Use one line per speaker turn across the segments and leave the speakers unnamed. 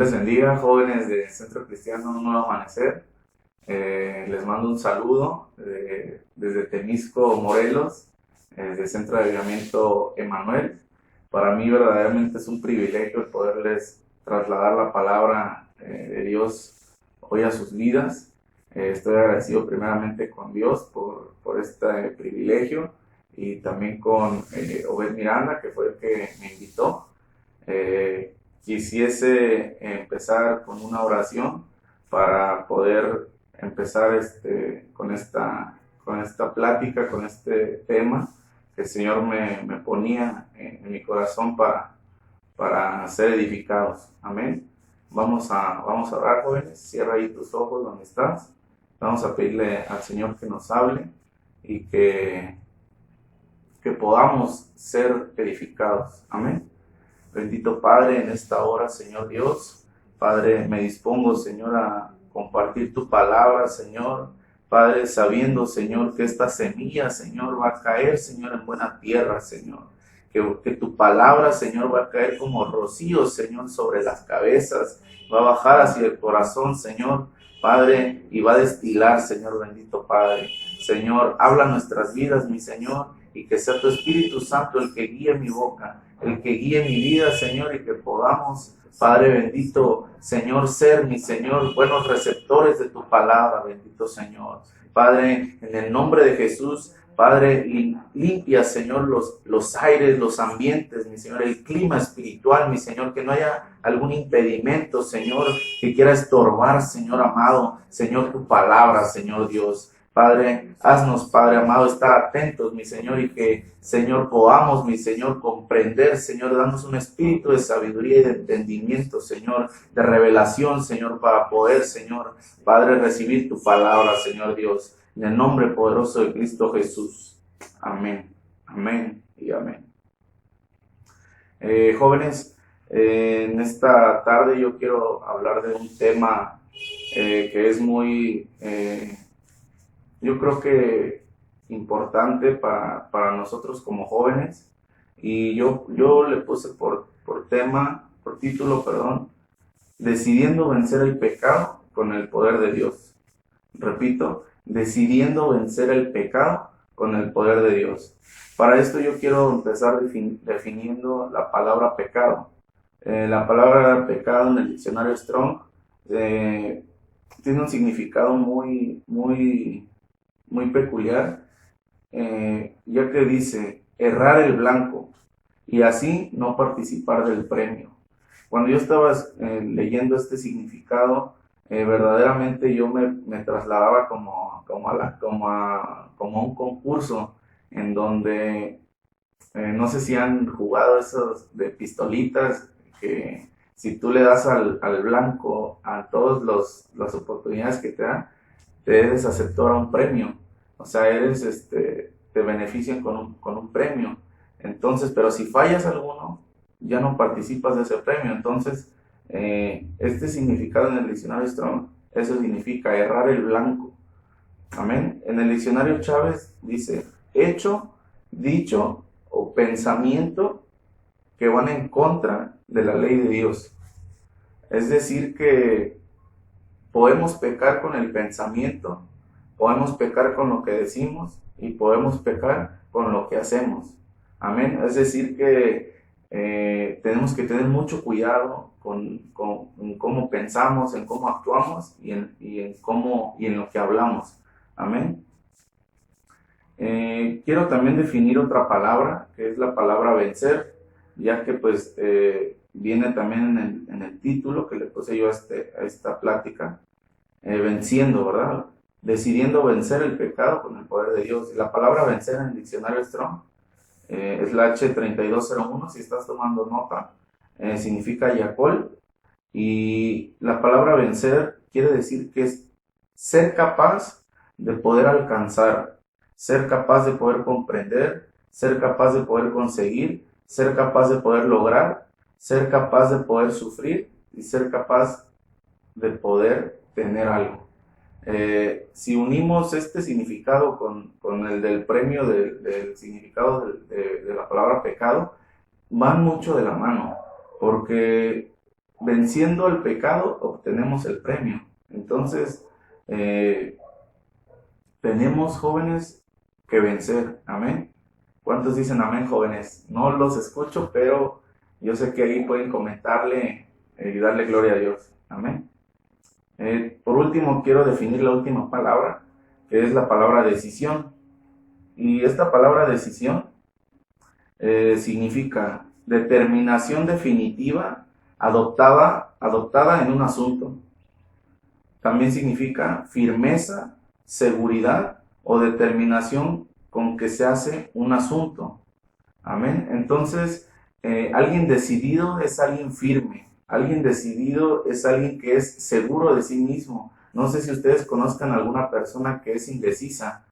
les bendiga, jóvenes de Centro Cristiano Un Nuevo Amanecer. Les mando un saludo desde Temisco, Morelos, de Centro de Avivamiento Emanuel. Para mí verdaderamente es un privilegio el poderles trasladar la palabra de Dios hoy a sus vidas. Estoy agradecido primeramente con Dios por este privilegio y también con Obed Miranda, que fue el que me invitó. Quisiese empezar con una oración para poder empezar con esta plática, con este tema que el Señor me ponía en mi corazón para ser edificados. Amén. Vamos a orar, jóvenes. Cierra ahí tus ojos donde estás. Vamos a pedirle al Señor que nos hable y que podamos ser edificados. Amén. Bendito Padre, en esta hora, Señor Dios, Padre, me dispongo, Señor, a compartir tu palabra, Señor. Padre, sabiendo, Señor, que esta semilla, Señor, va a caer, Señor, en buena tierra, Señor. Que tu palabra, Señor, va a caer como rocío, Señor, sobre las cabezas. Va a bajar hacia el corazón, Señor, Padre, y va a destilar, Señor, bendito Padre. Señor, habla nuestras vidas, mi Señor, y que sea tu Espíritu Santo el que guíe mi boca, el que guíe mi vida, Señor, y que podamos, Padre bendito, Señor, ser, mi Señor, buenos receptores de tu palabra, bendito Señor. Padre, en el nombre de Jesús, Padre, limpia, Señor, los aires, los ambientes, mi Señor, el clima espiritual, mi Señor, que no haya algún impedimento, Señor, que quiera estorbar, Señor amado, Señor, tu palabra, Señor Dios. Padre, haznos, Padre amado, estar atentos, mi Señor, y que, Señor, podamos, mi Señor, comprender, Señor, danos un espíritu de sabiduría y de entendimiento, Señor, de revelación, Señor, para poder, Señor, Padre, recibir tu palabra, Señor Dios, en el nombre poderoso de Cristo Jesús. Amén, amén y amén. Jóvenes, en esta tarde yo quiero hablar de un tema que es muy... yo creo que importante para nosotros como jóvenes, y yo le puse por título, decidiendo vencer el pecado con el poder de Dios. Repito, decidiendo vencer el pecado con el poder de Dios. Para esto yo quiero empezar definiendo la palabra pecado. La palabra pecado en el diccionario Strong tiene un significado muy peculiar, ya que dice errar el blanco y así no participar del premio. Cuando yo estaba leyendo este significado, verdaderamente yo me trasladaba como a un concurso en donde no sé si han jugado esos de pistolitas, que si tú le das al blanco a todas las oportunidades que te dan, te debes aceptar un premio. O sea, te benefician con un premio. Entonces, pero si fallas alguno, ya no participas de ese premio. Entonces, este significado en el diccionario Strong, eso significa errar el blanco. Amén. En el diccionario Chávez dice hecho, dicho o pensamiento que van en contra de la ley de Dios. Es decir, que podemos pecar con el pensamiento, podemos pecar con lo que decimos y podemos pecar con lo que hacemos. Amén. Es decir, que tenemos que tener mucho cuidado con cómo pensamos, en cómo actuamos y en lo que hablamos. Amén. Quiero también definir otra palabra, que es la palabra vencer, ya que pues viene también en el título que le puse yo a esta plática, venciendo, ¿verdad? Decidiendo vencer el pecado con el poder de Dios. Y la palabra vencer en el diccionario Strong es la H3201, si estás tomando nota, significa yacol, y la palabra vencer quiere decir que es ser capaz de poder alcanzar, ser capaz de poder comprender, ser capaz de poder conseguir, ser capaz de poder lograr, ser capaz de poder sufrir y ser capaz de poder tener algo. Si unimos este significado con el del premio del significado de la palabra pecado, van mucho de la mano, porque venciendo el pecado obtenemos el premio. Entonces, tenemos, jóvenes, que vencer. Amén. ¿Cuántos dicen amén, jóvenes? No los escucho, pero yo sé que ahí pueden comentarle y darle gloria a Dios. Amén. Por último, quiero definir la última palabra, que es la palabra decisión. Y esta palabra decisión significa determinación definitiva adoptada en un asunto. También significa firmeza, seguridad o determinación con que se hace un asunto. Amén. Entonces, alguien decidido es alguien firme. Alguien decidido es alguien que es seguro de sí mismo. No sé si ustedes conozcan alguna persona que es indecisa.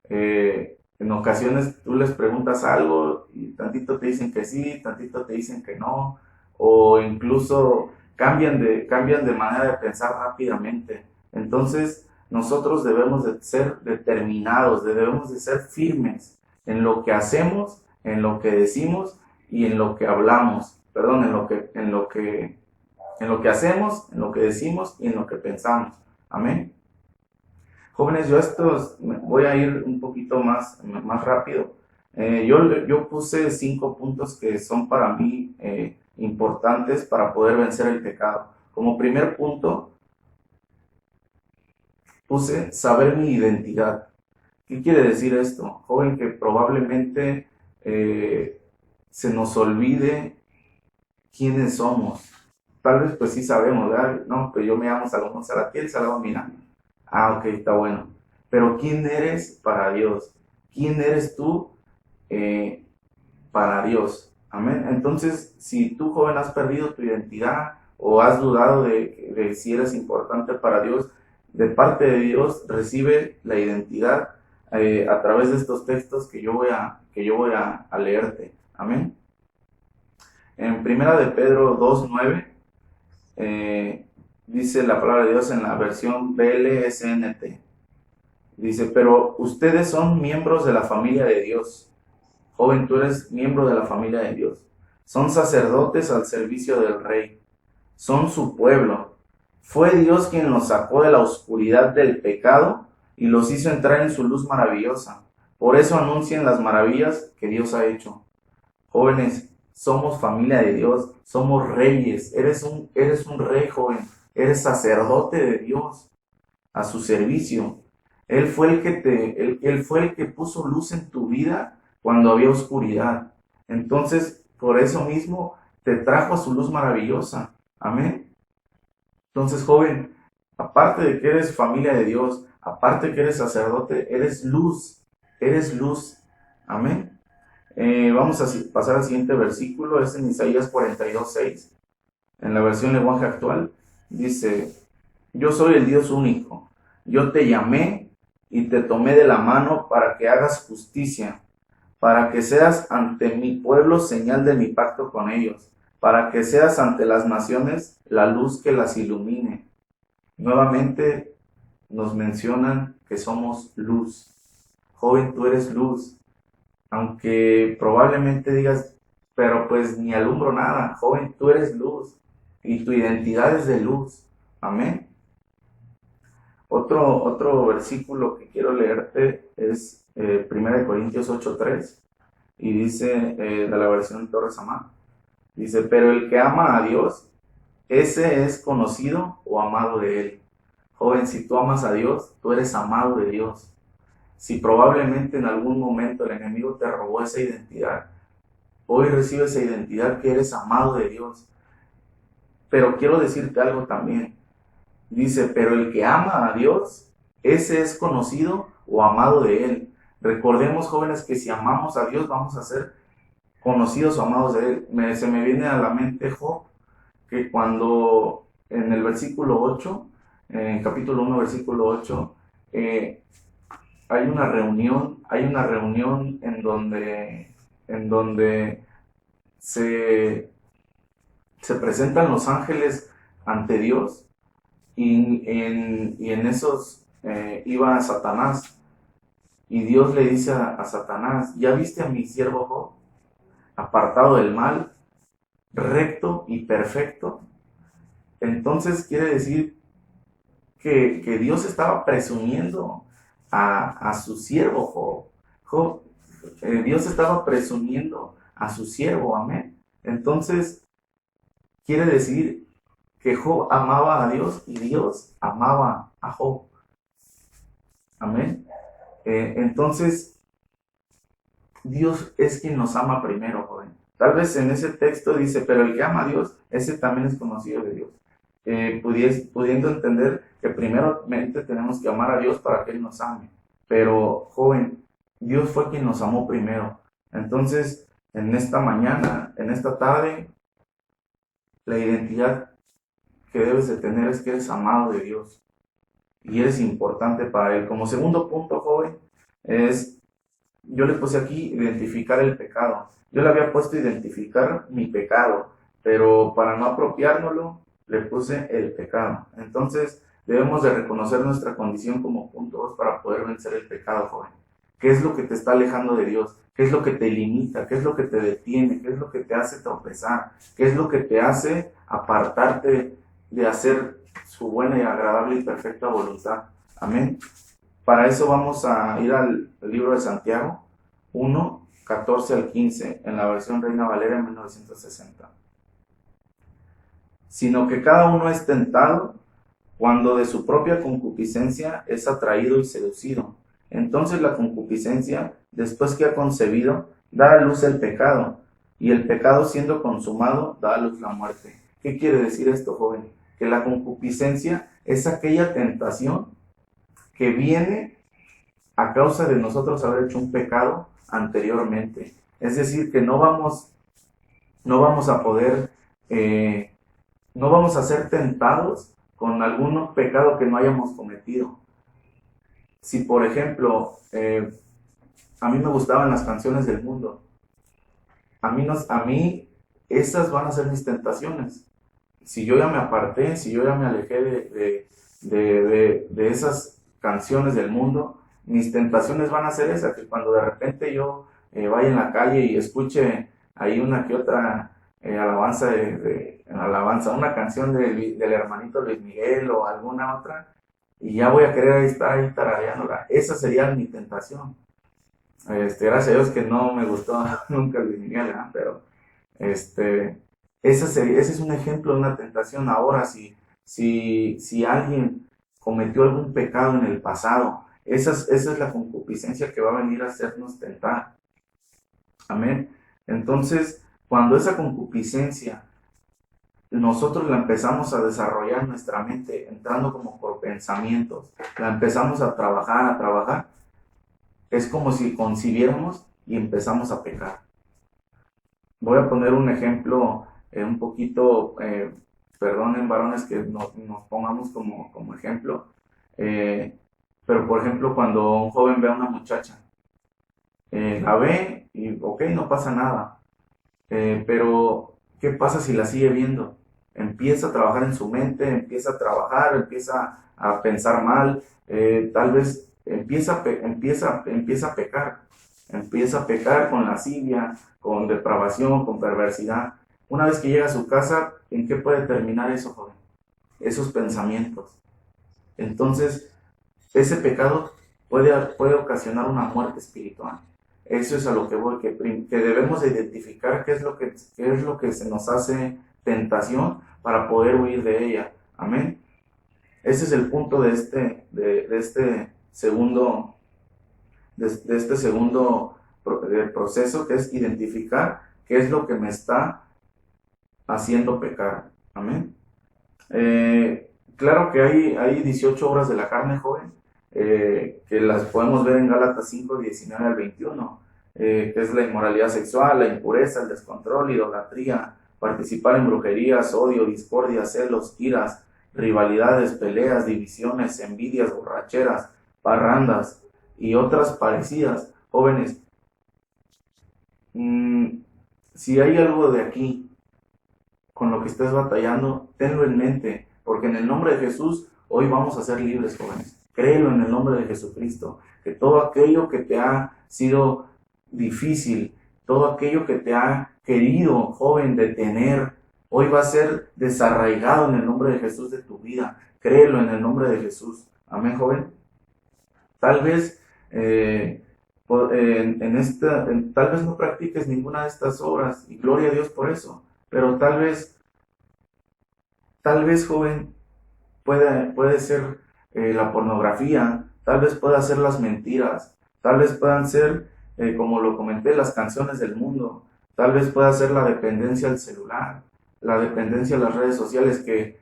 En ocasiones tú les preguntas algo y tantito te dicen que sí, tantito te dicen que no, o incluso cambian de manera de pensar rápidamente. Entonces, nosotros debemos de ser determinados, debemos de ser firmes en lo que hacemos, en lo que decimos y en lo que hablamos. Perdón, en lo que hacemos, en lo que decimos y en lo que pensamos. Amén. Jóvenes, yo voy a ir un poquito más rápido. Yo puse 5 puntos que son para mí importantes para poder vencer el pecado. Como primer punto, puse saber mi identidad. ¿Qué quiere decir esto? Joven, que probablemente se nos olvide quiénes somos. Tal vez pues sí sabemos, ¿verdad? No, pues yo me llamo Salomón Salatiel, Salomón Miranda. Ah, ok, está bueno. Pero ¿quién eres para Dios? ¿Quién eres tú para Dios? Amén. Entonces, si tú, joven, has perdido tu identidad o has dudado de si eres importante para Dios, de parte de Dios recibe la identidad a través de estos textos que yo voy a leerte. Amén. En Primera de Pedro 2:9 dice la palabra de Dios en la versión BLSNT. Dice, pero ustedes son miembros de la familia de Dios. Joven, tú eres miembro de la familia de Dios. Son sacerdotes al servicio del Rey. Son su pueblo. Fue Dios quien los sacó de la oscuridad del pecado y los hizo entrar en su luz maravillosa. Por eso anuncien las maravillas que Dios ha hecho. Jóvenes, somos familia de Dios, somos reyes. Eres un rey, joven. Eres sacerdote de Dios a su servicio. Él fue el que puso luz en tu vida cuando había oscuridad. Entonces, por eso mismo te trajo a su luz maravillosa. Amén. Entonces, joven, aparte de que eres familia de Dios, aparte de que eres sacerdote, eres luz. Eres luz. Amén. Vamos a pasar al siguiente versículo, es en Isaías 42:6. En la versión lenguaje actual dice, yo soy el Dios único. Yo te llamé y te tomé de la mano para que hagas justicia, para que seas ante mi pueblo señal de mi pacto con ellos, para que seas ante las naciones la luz que las ilumine. Nuevamente nos mencionan que somos luz. Joven, tú eres luz. Aunque probablemente digas, pero pues ni alumbro nada. Joven, tú eres luz y tu identidad es de luz. Amén. Otro versículo que quiero leerte es 1 Corintios 8:3 y dice, de la versión Torres Amado, dice, pero el que ama a Dios, ese es conocido o amado de Él. Joven, si tú amas a Dios, tú eres amado de Dios. Si probablemente en algún momento el enemigo te robó esa identidad, hoy recibes esa identidad que eres amado de Dios. Pero quiero decirte algo también. Dice, pero el que ama a Dios, ese es conocido o amado de Él. Recordemos, jóvenes, que si amamos a Dios, vamos a ser conocidos o amados de Él. Se me viene a la mente Job, que cuando en el versículo 8, en capítulo 1, versículo 8, hay una reunión en donde se presentan los ángeles ante Dios. Y en esos iba Satanás, y Dios le dice a Satanás, ¿ya viste a mi siervo Job? Apartado del mal, recto y perfecto. Entonces quiere decir que Dios estaba presumiendo a su siervo Job. Dios estaba presumiendo a su siervo, amén. Entonces quiere decir que Job amaba a Dios y Dios amaba a Job, amén. Entonces Dios es quien nos ama primero, joven. Tal vez en ese texto dice, pero el que ama a Dios, ese también es conocido de Dios. Pudiendo entender que primeramente tenemos que amar a Dios para que Él nos ame. Pero, joven, Dios fue quien nos amó primero. Entonces, en esta mañana, en esta tarde, la identidad que debes de tener es que eres amado de Dios y eres importante para Él. Como segundo punto, joven, yo le puse aquí identificar el pecado. Yo le había puesto identificar mi pecado, pero para no apropiárnoslo, le puse el pecado. Entonces, debemos de reconocer nuestra condición como punto 2 para poder vencer el pecado, joven. ¿Qué es lo que te está alejando de Dios? ¿Qué es lo que te limita? ¿Qué es lo que te detiene? ¿Qué es lo que te hace tropezar? ¿Qué es lo que te hace apartarte de hacer su buena y agradable y perfecta voluntad? Amén. Para eso vamos a ir al libro de Santiago 1, 14 al 15, en la versión Reina Valera en 1960. Sino que cada uno es tentado cuando de su propia concupiscencia es atraído y seducido. Entonces la concupiscencia, después que ha concebido, da a luz el pecado, y el pecado siendo consumado, da a luz la muerte. ¿Qué quiere decir esto, joven? Que la concupiscencia es aquella tentación que viene a causa de nosotros haber hecho un pecado anteriormente. Es decir, que no vamos a poder, no vamos a ser tentados con algún pecado que no hayamos cometido. Si, por ejemplo, a mí me gustaban las canciones del mundo, a mí esas van a ser mis tentaciones. Si yo ya me aparté, si yo ya me alejé de esas canciones del mundo, mis tentaciones van a ser esas, que cuando de repente yo vaya en la calle y escuche ahí una que otra alabanza, una canción del hermanito Luis Miguel o alguna otra, y ya voy a querer estar ahí tarareándola. Esa sería mi tentación. Gracias a Dios que no me gustó nunca Luis Miguel, ¿eh? Pero ese es un ejemplo de una tentación. Ahora, si alguien cometió algún pecado en el pasado, esa es la concupiscencia que va a venir a hacernos tentar. Amén. Entonces, cuando esa concupiscencia nosotros la empezamos a desarrollar en nuestra mente, entrando como por pensamientos, la empezamos a trabajar, es como si concibiéramos y empezamos a pecar. Voy a poner un ejemplo un poquito, perdonen varones que nos pongamos como ejemplo, pero por ejemplo cuando un joven ve a una muchacha, la ve y ok, no pasa nada, pero ¿qué pasa si la sigue viendo? Empieza a trabajar en su mente, empieza a pensar mal, tal vez empieza a pecar con lascivia, con depravación, con perversidad. Una vez que llega a su casa, ¿en qué puede terminar eso, joven? Esos pensamientos. Entonces, ese pecado puede ocasionar una muerte espiritual. Eso es a lo que voy, que debemos identificar qué es lo que se nos hace tentación para poder huir de ella. Amén. Ese es el punto de este segundo proceso, que es identificar qué es lo que me está haciendo pecar. Amén. Claro que hay 18 obras de la carne, joven, que las podemos ver en Gálatas 5, 19 al 21, que es la inmoralidad sexual, la impureza, el descontrol, idolatría, participar en brujerías, odio, discordia, celos, iras, rivalidades, peleas, divisiones, envidias, borracheras, parrandas y otras parecidas. Jóvenes, si hay algo de aquí con lo que estés batallando, tenlo en mente, porque en el nombre de Jesús hoy vamos a ser libres, jóvenes. Créelo en el nombre de Jesucristo, que todo aquello que te ha sido difícil, todo aquello que te ha querido, joven, detener Hoy va a ser desarraigado en el nombre de Jesús de tu vida. Créelo en el nombre de Jesús. Amén, joven. Tal vez tal vez no practiques ninguna de estas obras y gloria a Dios por eso. Pero tal vez, joven, puede ser la pornografía, tal vez pueda ser las mentiras, tal vez puedan ser, como lo comenté, las canciones del mundo, tal vez pueda ser la dependencia al celular, la dependencia a las redes sociales, que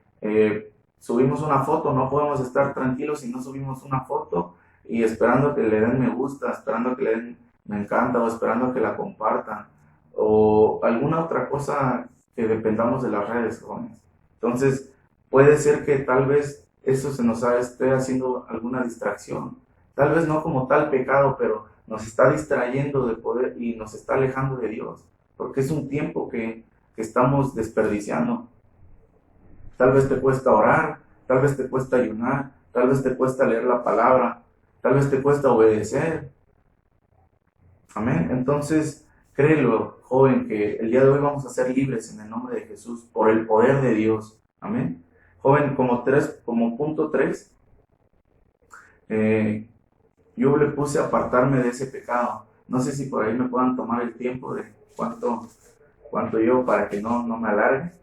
subimos una foto, no podemos estar tranquilos si no subimos una foto y esperando que le den me gusta, esperando que le den me encanta o esperando que la compartan o alguna otra cosa que dependamos de las redes, jóvenes. Entonces, puede ser que tal vez eso se nos esté haciendo alguna distracción. Tal vez no como tal pecado, pero nos está distrayendo de poder y nos está alejando de Dios. Porque es un tiempo que estamos desperdiciando. Tal vez te cuesta orar, tal vez te cuesta ayunar, tal vez te cuesta leer la palabra, tal vez te cuesta obedecer. Amén. Entonces, créelo, joven, que el día de hoy vamos a ser libres en el nombre de Jesús por el poder de Dios. Amén. Joven, como punto 3, yo le puse apartarme de ese pecado. No sé si por ahí me puedan tomar el tiempo de cuánto llevo para que no me alargue.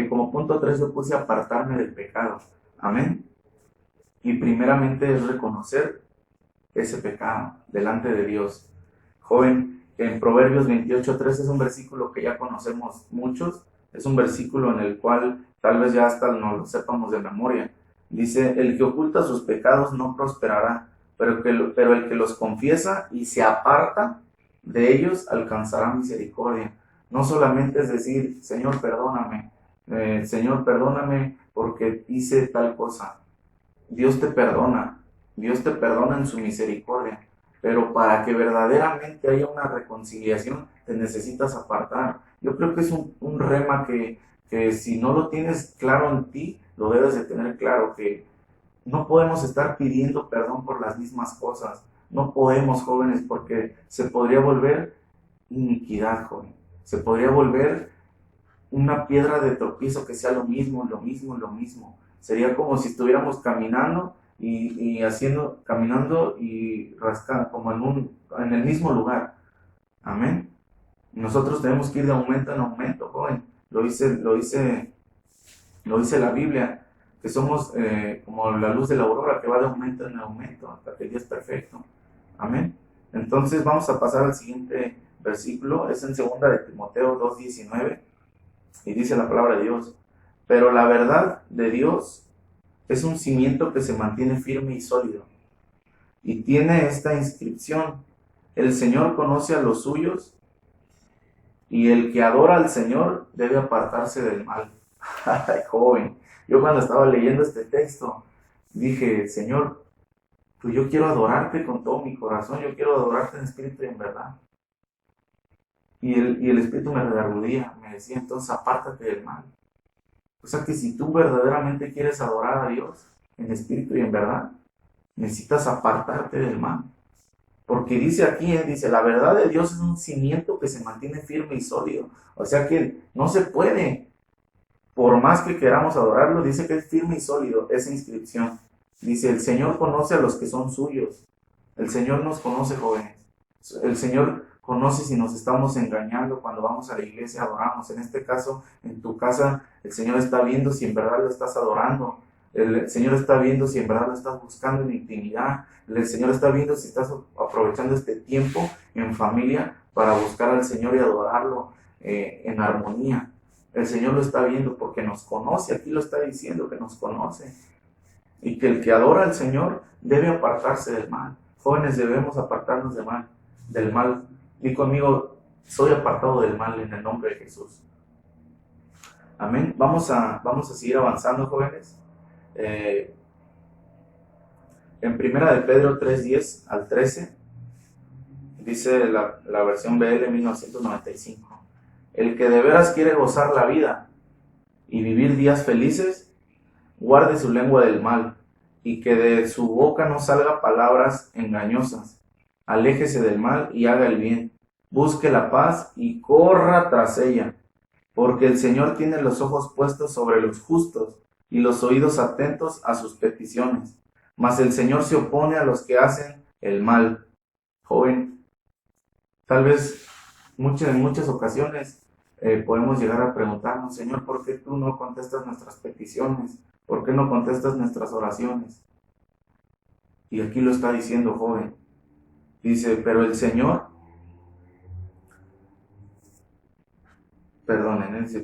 Como punto 3 yo puse apartarme del pecado. Amén. Y primeramente es reconocer ese pecado delante de Dios. Joven, en Proverbios 28:3 es un versículo que ya conocemos muchos. Es un versículo en el cual tal vez ya hasta no lo sepamos de memoria. Dice, el que oculta sus pecados no prosperará, pero el que los confiesa y se aparta de ellos alcanzará misericordia. No solamente es decir, Señor, perdóname porque hice tal cosa. Dios te perdona en su misericordia, pero para que verdaderamente haya una reconciliación te necesitas apartar. Yo creo que es un rema que si no lo tienes claro en ti, lo debes de tener claro, que no podemos estar pidiendo perdón por las mismas cosas. No podemos, jóvenes, porque se podría volver iniquidad, joven. Se podría volver una piedra de tropiezo que sea lo mismo. Sería como si estuviéramos caminando caminando y rascando, como en el mismo lugar. Amén. Nosotros tenemos que ir de aumento en aumento, joven. Lo dice la Biblia, que somos como la luz de la aurora, que va de aumento en aumento hasta que el día es perfecto. Amén. Entonces vamos a pasar al siguiente versículo. Es en 2 de Timoteo 2:19 y dice la palabra de Dios: pero la verdad de Dios es un cimiento que se mantiene firme y sólido, y tiene esta inscripción: el Señor conoce a los suyos, y el que adora al Señor debe apartarse del mal. Ay, joven, yo cuando estaba leyendo este texto dije, Señor, pues yo quiero adorarte con todo mi corazón, yo quiero adorarte en espíritu y en verdad. Y el espíritu me redargudía, me decía, entonces apártate del mal. O sea que si tú verdaderamente quieres adorar a Dios en espíritu y en verdad, necesitas apartarte del mal. Porque dice aquí, dice, la verdad de Dios es un cimiento que se mantiene firme y sólido. O sea que no se puede, por más que queramos adorarlo, dice que es firme y sólido esa inscripción. Dice, el Señor conoce a los que son suyos. El Señor nos conoce, jóvenes. El Señor conoce si nos estamos engañando cuando vamos a la iglesia, adoramos. En este caso, en tu casa, el Señor está viendo si en verdad lo estás adorando. El Señor está viendo si en verdad lo estás buscando en intimidad. El Señor está viendo si estás aprovechando este tiempo en familia para buscar al Señor y adorarlo en armonía. El Señor lo está viendo porque nos conoce. Aquí lo está diciendo, que nos conoce. Y que el que adora al Señor debe apartarse del mal. Jóvenes, debemos apartarnos del mal. Di conmigo, soy apartado del mal en el nombre de Jesús. Amén. Vamos a seguir avanzando, jóvenes. En 1 de Pedro 3:10 al 13, dice la versión BL 1995. El que de veras quiere gozar la vida y vivir días felices, guarde su lengua del mal, y que de su boca no salga palabras engañosas. Aléjese del mal y haga el bien. Busque la paz y corra tras ella. porque el Señor tiene los ojos puestos sobre los justos y los oídos atentos a sus peticiones. Mas el Señor se opone a los que hacen el mal. Joven, tal vez en muchas ocasiones podemos llegar a preguntarnos, Señor, ¿por qué tú no contestas nuestras peticiones? ¿Por qué no contestas nuestras oraciones? Y aquí lo está diciendo, joven. Dice, pero el Señor,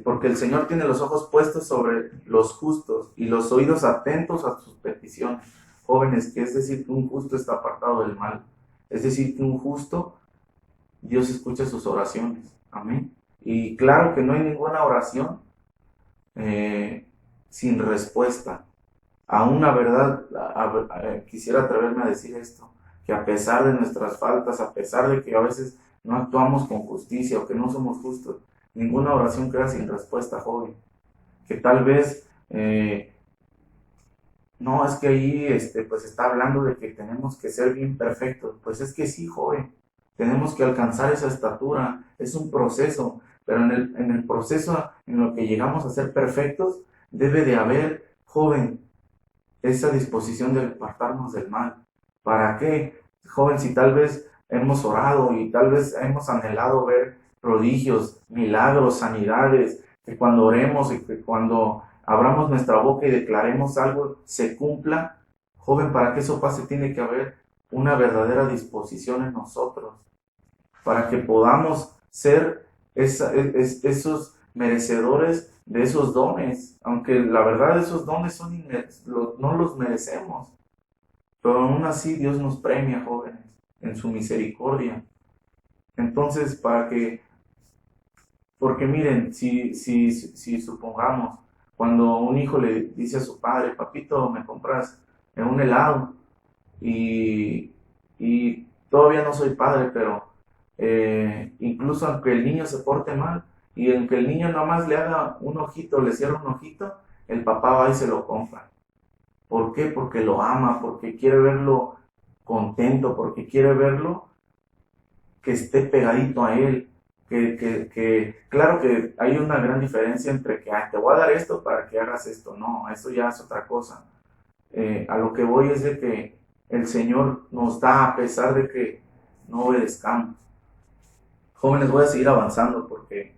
porque el Señor tiene los ojos puestos sobre los justos y los oídos atentos a sus peticiones. Jóvenes, que es decir que un justo está apartado del mal. Es decir que un justo, Dios escucha sus oraciones. Amén. Y claro que no hay ninguna oración sin respuesta. A una verdad, quisiera atreverme a decir esto, que a pesar de nuestras faltas, a pesar de que a veces no actuamos con justicia o que no somos justos, ninguna oración queda sin respuesta, joven. Que tal vez, no, es que ahí pues está hablando de que tenemos que ser bien perfectos. Pues es que sí, joven, tenemos que alcanzar esa estatura, es un proceso, pero en el proceso en lo que llegamos a ser perfectos, debe de haber, joven, esa disposición de apartarnos del mal. ¿Para qué, joven, si tal vez hemos orado y tal vez hemos anhelado ver prodigios, milagros, sanidades, que cuando oremos y que cuando abramos nuestra boca y declaremos algo se cumpla? Joven, para que eso pase tiene que haber una verdadera disposición en nosotros, para que podamos ser esos merecedores de esos dones, aunque la verdad esos dones no los merecemos, pero aún así Dios nos premia, jóvenes, en su misericordia. Entonces, porque miren, si supongamos, cuando un hijo le dice a su padre, papito, ¿me compras un helado? Y todavía no soy padre, pero incluso aunque el niño se porte mal, y aunque el niño nada más le haga un ojito, le cierra un ojito, el papá va y se lo compra. ¿Por qué? Porque lo ama, porque quiere verlo contento, porque quiere verlo que esté pegadito a él. Claro que hay una gran diferencia entre que te voy a dar esto para que hagas esto. No, eso ya es otra cosa. A lo que voy es de que el Señor nos da a pesar de que no obedezcamos. Jóvenes, voy a seguir avanzando porque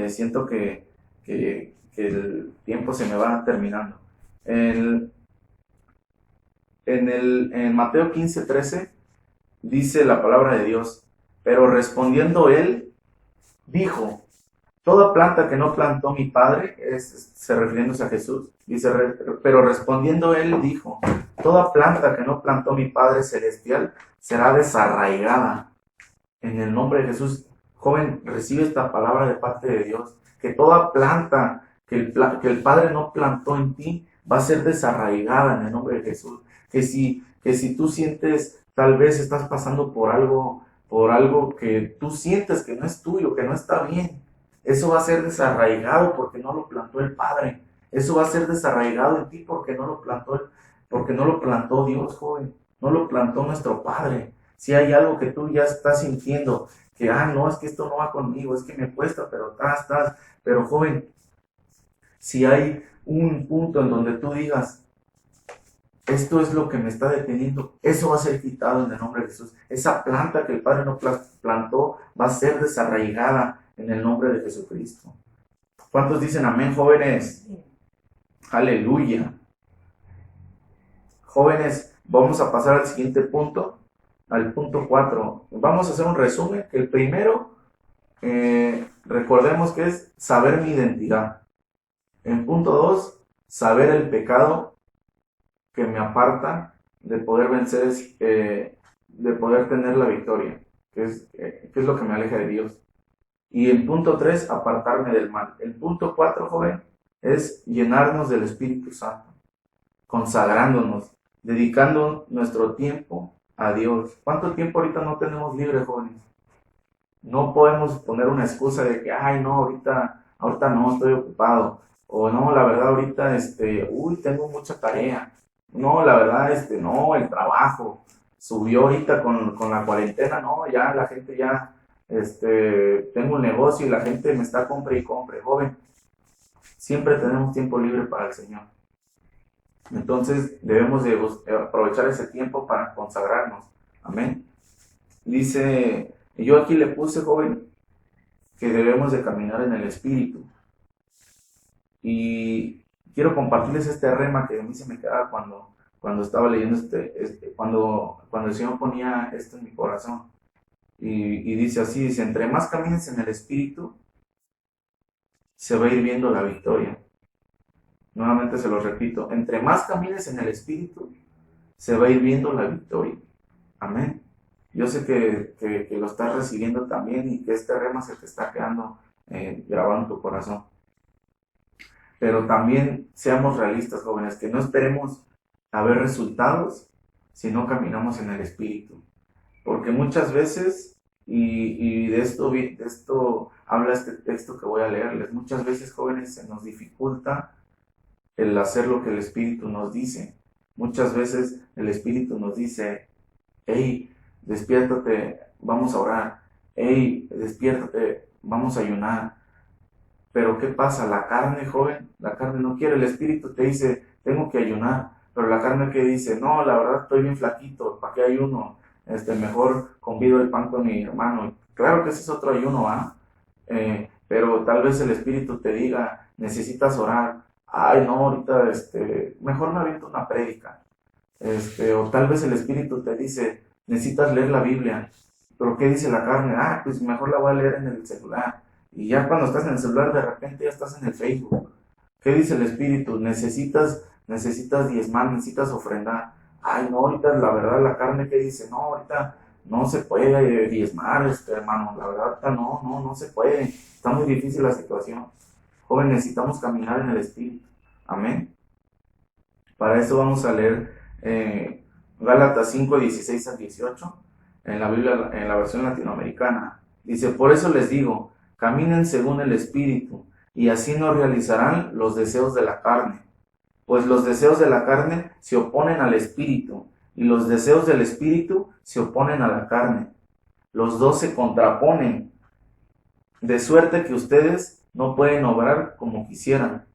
siento que el tiempo se me va terminando. En Mateo 15:13 dice la palabra de Dios, pero respondiendo él, dijo, toda planta que no plantó mi Padre, se refiriéndose a Jesús, dice, pero respondiendo él dijo, toda planta que no plantó mi Padre Celestial será desarraigada. En el nombre de Jesús, joven, recibe esta palabra de parte de Dios, que toda planta que el Padre no plantó en ti va a ser desarraigada en el nombre de Jesús. Que si tú sientes, tal vez estás pasando por algo que tú sientes que no es tuyo, que no está bien, eso va a ser desarraigado porque no lo plantó el Padre. Eso va a ser desarraigado en ti porque no lo plantó Dios, joven. No lo plantó nuestro Padre. Si hay algo que tú ya estás sintiendo, que, no, es que esto no va conmigo, es que me cuesta, pero pero joven, si hay un punto en donde tú digas, esto es lo que me está deteniendo, eso va a ser quitado en el nombre de Jesús. Esa planta que el Padre no plantó va a ser desarraigada en el nombre de Jesucristo. ¿Cuántos dicen amén, jóvenes? Aleluya. Jóvenes, vamos a pasar al siguiente punto, al punto 4. Vamos a hacer un resumen, que el primero, recordemos que es saber mi identidad. En punto 2, saber el pecado que me aparta de poder vencer, de poder tener la victoria, que es lo que me aleja de Dios. Y en punto 3, apartarme del mal. El punto 4, joven, es llenarnos del Espíritu Santo, consagrándonos, dedicando nuestro tiempo a Dios. ¿Cuánto tiempo ahorita no tenemos libre, jóvenes? No podemos poner una excusa de que, no, ahorita no, estoy ocupado. O no, la verdad, ahorita, tengo mucha tarea. No, la verdad, no, el trabajo subió ahorita con la cuarentena, no, ya la gente ya tengo un negocio y la gente me está compre y compre. Joven, siempre tenemos tiempo libre para el Señor. Entonces debemos de aprovechar ese tiempo para consagrarnos. Amén. Dice, yo aquí le puse, joven, que debemos de caminar en el Espíritu. Y quiero compartirles este rema que a mí se me quedaba cuando estaba leyendo cuando el Señor ponía esto en mi corazón. Y dice así, dice, entre más camines en el Espíritu, se va a ir viendo la victoria. Nuevamente se lo repito, entre más camines en el Espíritu, se va a ir viendo la victoria. Amén. Yo sé que lo estás recibiendo también y que este rema se te está quedando grabado en tu corazón. Pero también seamos realistas, jóvenes, que no esperemos a ver resultados si no caminamos en el Espíritu. Porque muchas veces, y de esto habla este texto que voy a leerles, muchas veces, jóvenes, se nos dificulta el hacer lo que el Espíritu nos dice. Muchas veces el Espíritu nos dice, hey, despiértate, vamos a orar. Hey, despiértate, vamos a ayunar. Pero ¿qué pasa? La carne, joven, la carne no quiere. El Espíritu te dice, tengo que ayunar. Pero la carne que dice, no, la verdad estoy bien flaquito, ¿para qué ayuno? Mejor convido el pan con mi hermano. Claro que ese es otro ayuno, ¿ah? Pero tal vez el Espíritu te diga, necesitas orar. Ay, no, ahorita, mejor me aviento una prédica. O tal vez el Espíritu te dice, necesitas leer la Biblia. Pero ¿qué dice la carne? Ah, pues mejor la voy a leer en el celular. Y ya cuando estás en el celular, de repente ya estás en el Facebook. ¿Qué dice el Espíritu? Necesitas diezmar, necesitas ofrendar. Ay, no, ahorita la verdad la carne que dice, no, ahorita no se puede diezmar, hermano. La verdad, ahorita no se puede. Está muy difícil la situación. Joven, necesitamos caminar en el Espíritu. Amén. Para eso vamos a leer Gálatas 5, 16 al 18 en la Biblia, en la versión latinoamericana. Dice, por eso les digo, caminen según el Espíritu, y así no realizarán los deseos de la carne. Pues los deseos de la carne se oponen al Espíritu, y los deseos del Espíritu se oponen a la carne. Los dos se contraponen, de suerte que ustedes no pueden obrar como quisieran.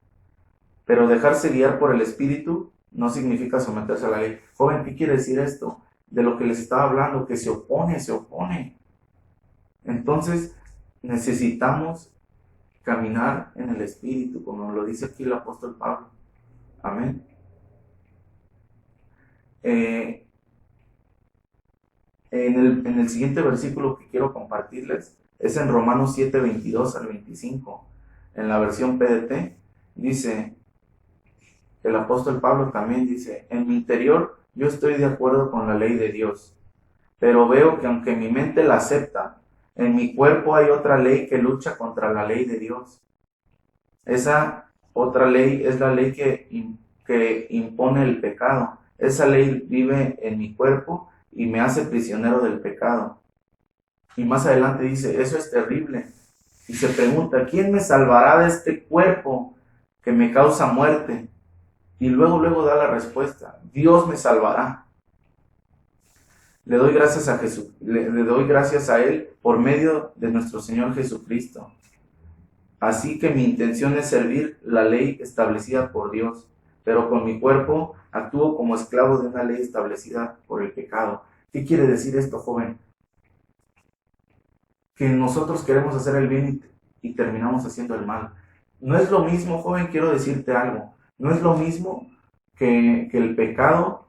Pero dejarse guiar por el Espíritu no significa someterse a la ley. Joven, ¿qué quiere decir esto? De lo que les estaba hablando, que se opone. Entonces, necesitamos caminar en el Espíritu, como lo dice aquí el apóstol Pablo. Amén. En el siguiente versículo que quiero compartirles es en Romanos 7, 22 al 25. En la versión PDT dice, el apóstol Pablo también dice, en mi interior yo estoy de acuerdo con la ley de Dios, pero veo que aunque mi mente la acepta, en mi cuerpo hay otra ley que lucha contra la ley de Dios. Esa otra ley es la ley que impone el pecado. Esa ley vive en mi cuerpo y me hace prisionero del pecado. Y más adelante dice, eso es terrible. Y se pregunta, ¿quién me salvará de este cuerpo que me causa muerte? Y luego da la respuesta, Dios me salvará. Le doy gracias a Jesús, le doy gracias a Él por medio de nuestro Señor Jesucristo. Así que mi intención es servir la ley establecida por Dios, pero con mi cuerpo actúo como esclavo de una ley establecida por el pecado. ¿Qué quiere decir esto, joven? Que nosotros queremos hacer el bien y terminamos haciendo el mal. No es lo mismo, joven, quiero decirte algo. No es lo mismo que el pecado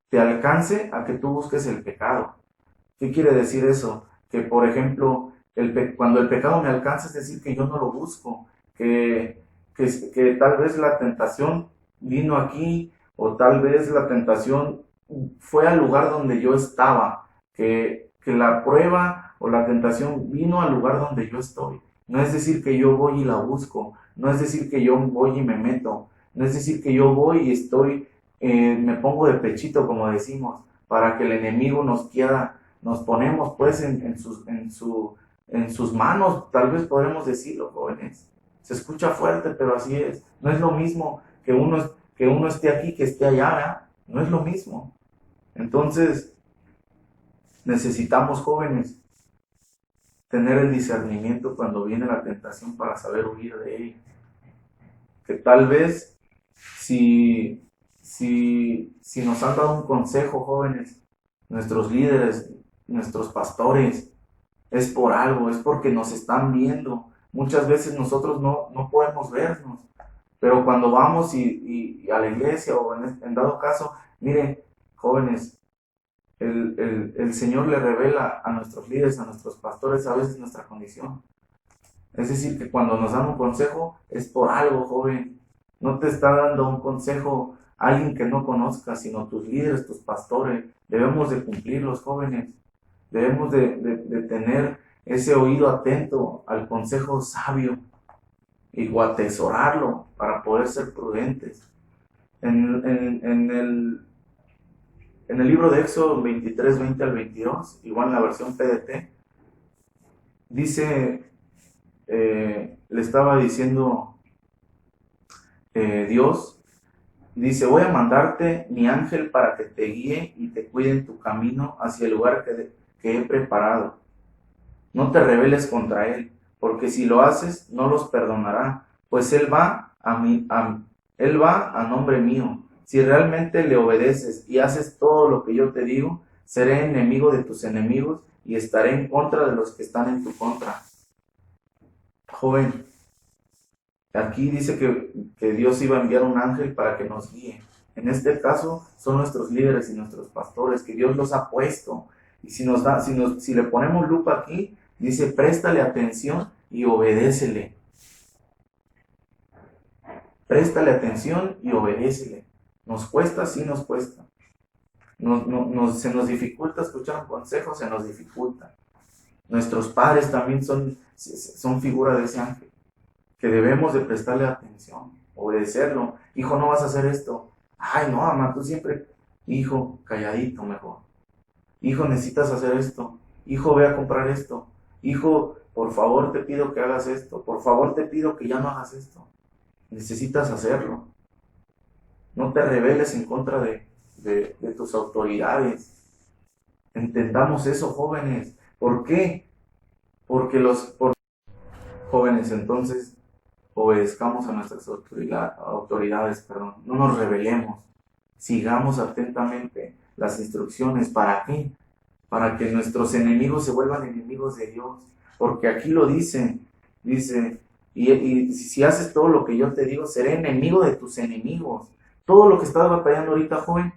te alcance a que tú busques el pecado. ¿Qué quiere decir eso? Que, por ejemplo, cuando el pecado me alcanza, es decir, que yo no lo busco, que tal vez la tentación vino aquí, o tal vez la tentación fue al lugar donde yo estaba, que la prueba o la tentación vino al lugar donde yo estoy. No es decir que yo voy y la busco, no es decir que yo voy y me meto, no es decir que yo voy y estoy, me pongo de pechito, como decimos, para que el enemigo nos quiera, nos ponemos pues en sus manos, tal vez podemos decirlo, jóvenes. Se escucha fuerte, pero así es. No es lo mismo que uno esté aquí que esté allá, ¿verdad? No es lo mismo. Entonces, necesitamos, jóvenes, tener el discernimiento cuando viene la tentación para saber huir de ella. Que tal vez si nos han dado un consejo, jóvenes, nuestros líderes, nuestros pastores, es por algo, es porque nos están viendo. Muchas veces nosotros no podemos vernos, pero cuando vamos y a la iglesia o en dado caso, miren, jóvenes, el Señor le revela a nuestros líderes, a nuestros pastores, a veces nuestra condición. Es decir, que cuando nos dan un consejo es por algo, joven. No te está dando un consejo alguien que no conozcas, sino tus líderes, tus pastores. Debemos de cumplir, los jóvenes. Debemos de tener ese oído atento al consejo sabio y atesorarlo para poder ser prudentes. En el libro de Éxodo 23, 20 al 22, igual en la versión PDT, dice, le estaba diciendo Dios, dice, voy a mandarte mi ángel para que te guíe y te cuide en tu camino hacia el lugar que he preparado. No te rebeles contra él, porque si lo haces, no los perdonará, pues él va a nombre mío. Si realmente le obedeces y haces todo lo que yo te digo, seré enemigo de tus enemigos y estaré en contra de los que están en tu contra. Joven, aquí dice que Dios iba a enviar un ángel para que nos guíe. En este caso son nuestros líderes y nuestros pastores, que Dios los ha puesto. Y si le ponemos lupa aquí, dice, préstale atención y obedécele. Préstale atención y obedécele. Nos cuesta, sí nos cuesta. Se nos dificulta escuchar un consejo, se nos dificulta. Nuestros padres también son figura de ese ángel, que debemos de prestarle atención, obedecerlo. Hijo, no vas a hacer esto. Ay, no, mamá, tú siempre. Hijo, calladito mejor. Hijo, necesitas hacer esto. Hijo, ve a comprar esto. Hijo, por favor te pido que hagas esto. Por favor te pido que ya no hagas esto. Necesitas hacerlo. No te rebeles en contra de tus autoridades. Entendamos eso, jóvenes. ¿Por qué? Porque jóvenes, entonces, obedezcamos a nuestras autoridades, no nos rebelemos. Sigamos atentamente las instrucciones. ¿Para qué? Para que nuestros enemigos se vuelvan enemigos de Dios. Porque aquí lo dice, y si haces todo lo que yo te digo, seré enemigo de tus enemigos. Todo lo que estás batallando ahorita, joven,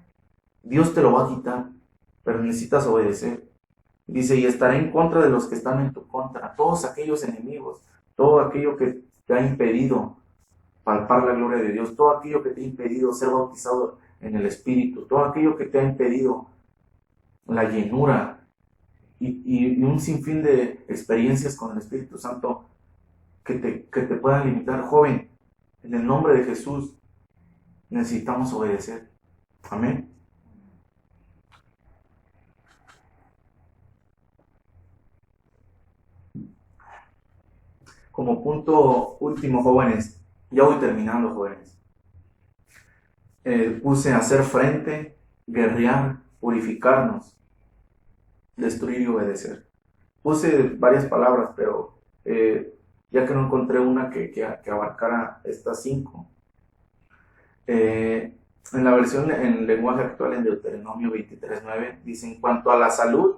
Dios te lo va a quitar, pero necesitas obedecer. Dice, y estaré en contra de los que están en tu contra, todos aquellos enemigos, todo aquello que te ha impedido palpar la gloria de Dios, todo aquello que te ha impedido ser bautizado en el Espíritu, todo aquello que te ha impedido la llenura y un sinfín de experiencias con el Espíritu Santo que te puedan limitar. Joven, en el nombre de Jesús necesitamos obedecer. Amén. Como punto último, jóvenes, ya voy terminando, jóvenes. Puse hacer frente, guerrear, purificarnos, destruir y obedecer. Puse varias palabras, pero ya que no encontré una que abarcara estas 5. En la versión en lenguaje actual, en Deuteronomio 23:9, dice, en cuanto a la salud,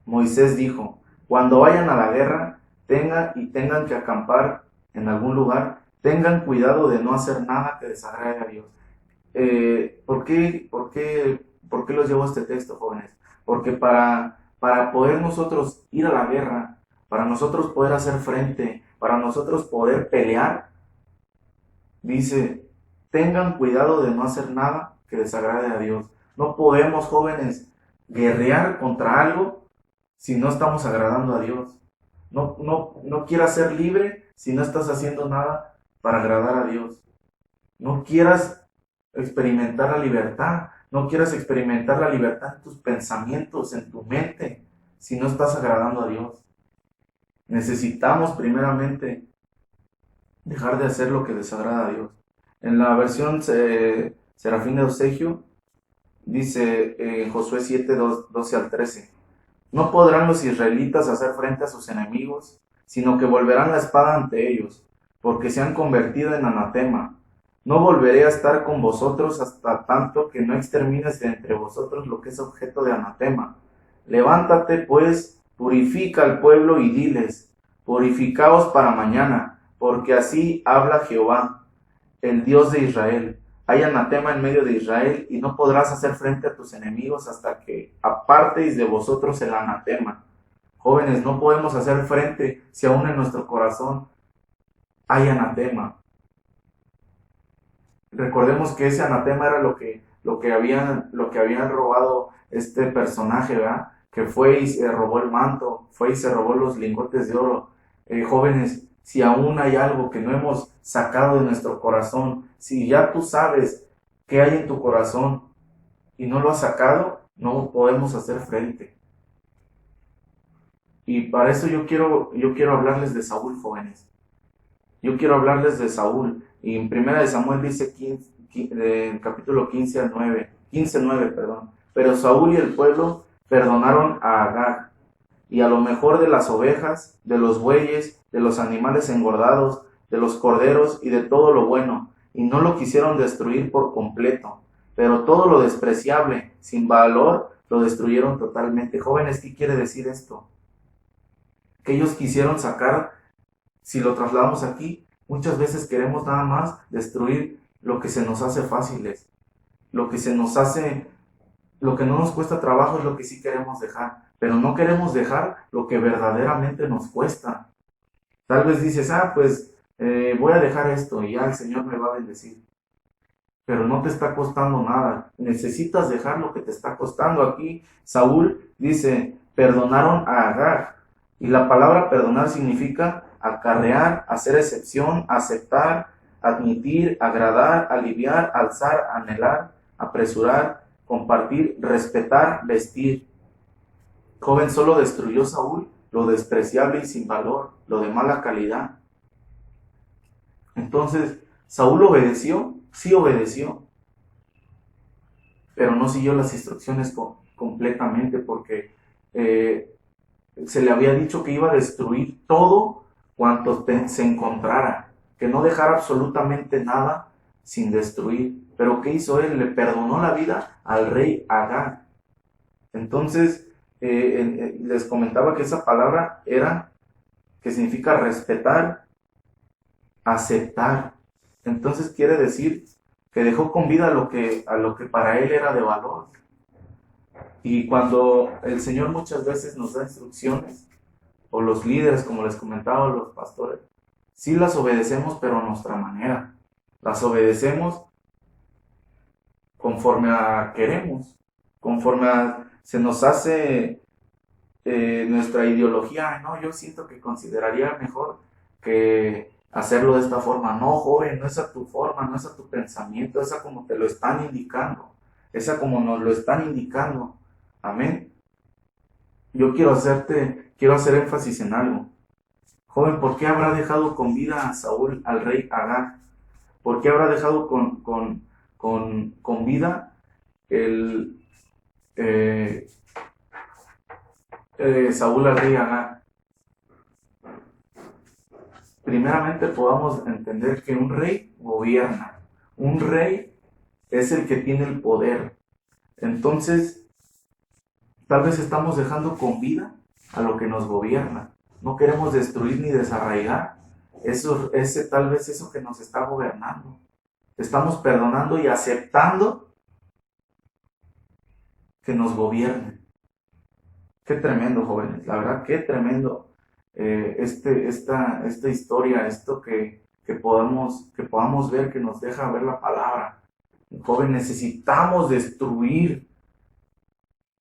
Moisés dijo, cuando vayan a la guerra, tengan que acampar en algún lugar, tengan cuidado de no hacer nada que desagrade a Dios. ¿Por qué los llevo a este texto, jóvenes? Porque para poder nosotros ir a la guerra, para nosotros poder hacer frente, para nosotros poder pelear, dice, tengan cuidado de no hacer nada que desagrade a Dios. No podemos, jóvenes, guerrear contra algo si no estamos agradando a Dios. No quieras ser libre si no estás haciendo nada para agradar a Dios. No quieras experimentar la libertad. No quieras experimentar la libertad en tus pensamientos, en tu mente, si no estás agradando a Dios. Necesitamos primeramente dejar de hacer lo que desagrada a Dios. En la versión Serafín de Eusebio dice en Josué 7, 12 al 13, No podrán los israelitas hacer frente a sus enemigos, sino que volverán la espada ante ellos, porque se han convertido en anatema. No volveré a estar con vosotros hasta tanto que no extermines de entre vosotros lo que es objeto de anatema. Levántate, pues, purifica al pueblo y diles, purificaos para mañana, porque así habla Jehová, el Dios de Israel. Hay anatema en medio de Israel y no podrás hacer frente a tus enemigos hasta que apartéis de vosotros el anatema. Jóvenes, no podemos hacer frente si aún en nuestro corazón hay anatema. Recordemos que ese anatema era lo que habían robado este personaje, ¿verdad? Que fue y se robó el manto, fue y se robó los lingotes de oro. Jóvenes, si aún hay algo que no hemos sacado de nuestro corazón, si ya tú sabes qué hay en tu corazón y no lo has sacado, no podemos hacer frente. Y para eso yo quiero hablarles de Saúl, jóvenes. Yo quiero hablarles de Saúl. Y en 1 Samuel dice en capítulo 15:9, pero Saúl y el pueblo perdonaron a Agag, y a lo mejor de las ovejas, de los bueyes, de los animales engordados, de los corderos y de todo lo bueno, y no lo quisieron destruir por completo, pero todo lo despreciable, sin valor, lo destruyeron totalmente. Jóvenes, ¿qué quiere decir esto? Que ellos quisieron sacar, si lo trasladamos aquí, muchas veces queremos nada más destruir lo que se nos hace fáciles, lo que no nos cuesta trabajo es lo que sí queremos dejar, pero no queremos dejar lo que verdaderamente nos cuesta. Tal vez dices, pues voy a dejar esto y ya el Señor me va a bendecir. Pero no te está costando nada, necesitas dejar lo que te está costando. Aquí Saúl dice, perdonaron a Agag, y la palabra perdonar significa acarrear, hacer excepción, aceptar, admitir, agradar, aliviar, alzar, anhelar, apresurar, compartir, respetar, vestir. Joven, solo destruyó Saúl lo despreciable y sin valor, lo de mala calidad. Entonces, ¿Saúl obedeció? Sí obedeció, pero no siguió las instrucciones completamente, porque se le había dicho que iba a destruir todo cuanto se encontrara, que no dejara absolutamente nada sin destruir. Pero ¿qué hizo él? Le perdonó la vida al rey Agag. Entonces, les comentaba que esa palabra que significa respetar, aceptar. Entonces quiere decir que dejó con vida a lo que para él era de valor. Y cuando el Señor muchas veces nos da instrucciones, o los líderes, como les comentaba, los pastores, sí las obedecemos, pero a nuestra manera. Las obedecemos conforme a queremos, conforme se nos hace nuestra ideología. No, yo siento que consideraría mejor que hacerlo de esta forma. No, joven, no es a tu forma, no es a tu pensamiento, es a como te lo están indicando, es a como nos lo están indicando. Amén. Yo quiero hacer énfasis en algo. Joven, ¿por qué habrá dejado con vida a Saúl al rey Agag? ¿Por qué habrá dejado con vida Saúl al rey Agag? Primeramente podamos entender que un rey gobierna. Un rey es el que tiene el poder. Entonces, tal vez estamos dejando con vida a lo que nos gobierna. No queremos destruir ni desarraigar tal vez eso que nos está gobernando. Estamos perdonando y aceptando que nos gobierne. Qué tremendo, jóvenes. La verdad, qué tremendo esta historia, esto que podamos ver, que nos deja ver la palabra. Joven, necesitamos destruir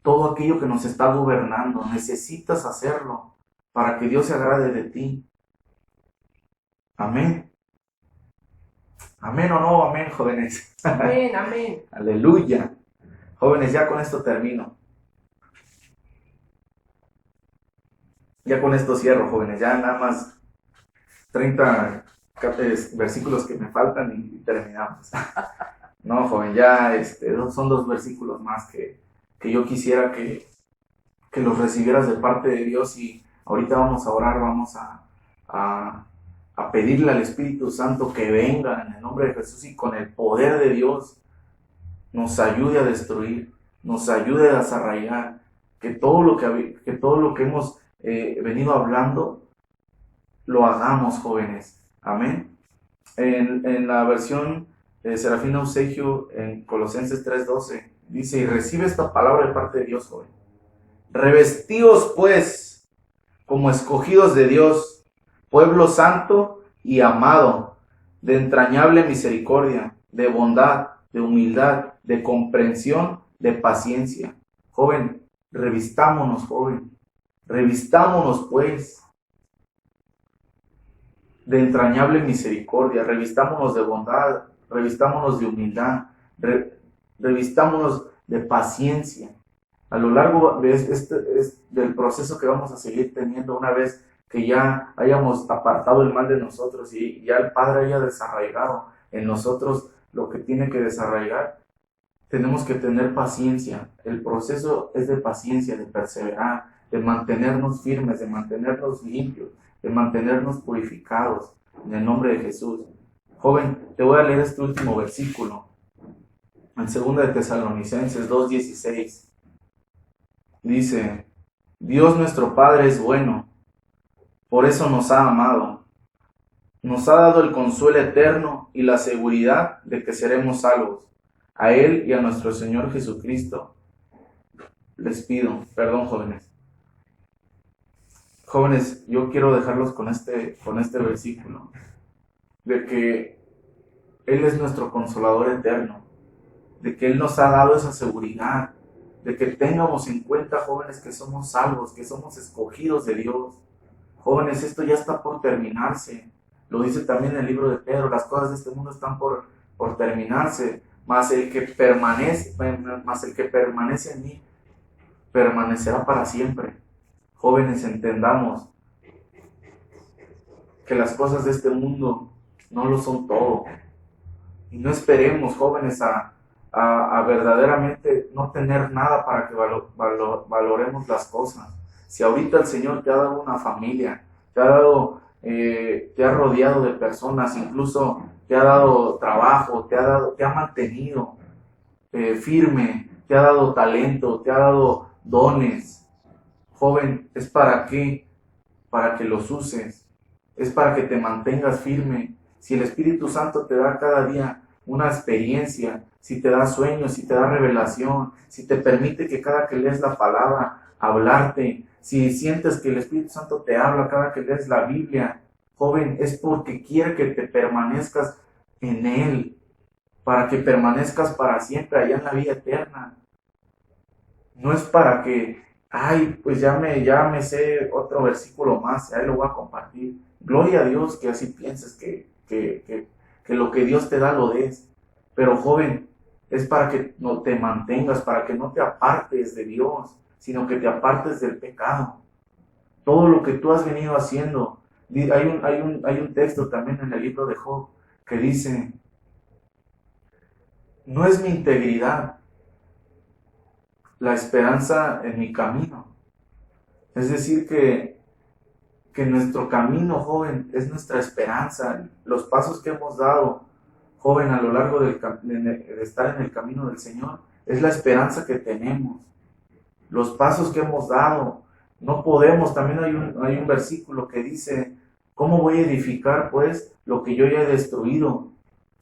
todo aquello que nos está gobernando. Necesitas hacerlo para que Dios se agrade de ti. Amén. Amén o no, amén, jóvenes.
Amén, amén.
Aleluya. Jóvenes, ya con esto termino. Ya con esto cierro, jóvenes. Ya nada más 30 versículos que me faltan y terminamos. No, joven, ya son 2 versículos más que yo quisiera que que los recibieras de parte de Dios. Y ahorita vamos a orar, vamos a pedirle al Espíritu Santo que venga en el nombre de Jesús y con el poder de Dios nos ayude a destruir, nos ayude a desarraigar, que todo lo que hemos venido hablando lo hagamos, jóvenes. Amén. En la versión de Serafina Eusegio, en Colosenses 3:12, dice: y recibe esta palabra de parte de Dios, joven. Revestíos pues como escogidos de Dios, pueblo santo y amado, de entrañable misericordia, de bondad, de humildad, de comprensión, de paciencia. Joven, revistámonos, joven. Revistámonos pues de entrañable misericordia, revistámonos de bondad, revistámonos de humildad, revistámonos de paciencia. A lo largo de del proceso que vamos a seguir teniendo, una vez que ya hayamos apartado el mal de nosotros y ya el Padre haya desarraigado en nosotros lo que tiene que desarraigar, tenemos que tener paciencia. El proceso es de paciencia, de perseverar, de mantenernos firmes, de mantenernos limpios, de mantenernos purificados en el nombre de Jesús. Joven, te voy a leer este último versículo en 2 de Tesalonicenses 2:16. Dice: Dios nuestro Padre es bueno, por eso nos ha amado. Nos ha dado el consuelo eterno y la seguridad de que seremos salvos. A Él y a nuestro Señor Jesucristo les pido perdón, jóvenes. Jóvenes, yo quiero dejarlos con este versículo, de que Él es nuestro consolador eterno, de que Él nos ha dado esa seguridad, de que tengamos en cuenta, jóvenes, que somos salvos, que somos escogidos de Dios. Jóvenes, esto ya está por terminarse. Lo dice también el libro de Pedro: las cosas de este mundo están por terminarse, mas el que permanece en mí permanecerá para siempre. Jóvenes, entendamos que las cosas de este mundo no lo son todo. Y no esperemos, jóvenes, a verdaderamente no tener nada para que valoremos las cosas. Si ahorita el Señor te ha dado una familia, te ha rodeado de personas, incluso te ha dado trabajo, te ha mantenido firme, te ha dado talento, te ha dado dones. Joven, ¿es para qué? Para que los uses, es para que te mantengas firme. Si el Espíritu Santo te da cada día una experiencia, si te da sueños, si te da revelación, si te permite que cada que lees la palabra, hablarte, si sientes que el Espíritu Santo te habla cada que lees la Biblia, joven, es porque quiere que te permanezcas en Él, para que permanezcas para siempre allá en la vida eterna. No es para que, pues ya me sé otro versículo más, ahí lo voy a compartir. Gloria a Dios que así pienses que lo que Dios te da lo des. Pero joven, es para que no te mantengas, para que no te apartes de Dios, sino que te apartes del pecado. Todo lo que tú has venido haciendo. Hay un texto también en el libro de Job que dice: no es mi integridad la esperanza en mi camino. Es decir, que nuestro camino, joven, es nuestra esperanza. Los pasos que hemos dado, joven, a lo largo de estar en el camino del Señor, es la esperanza que tenemos. Los pasos que hemos dado, no podemos. También hay un versículo que dice: ¿cómo voy a edificar pues lo que yo ya he destruido?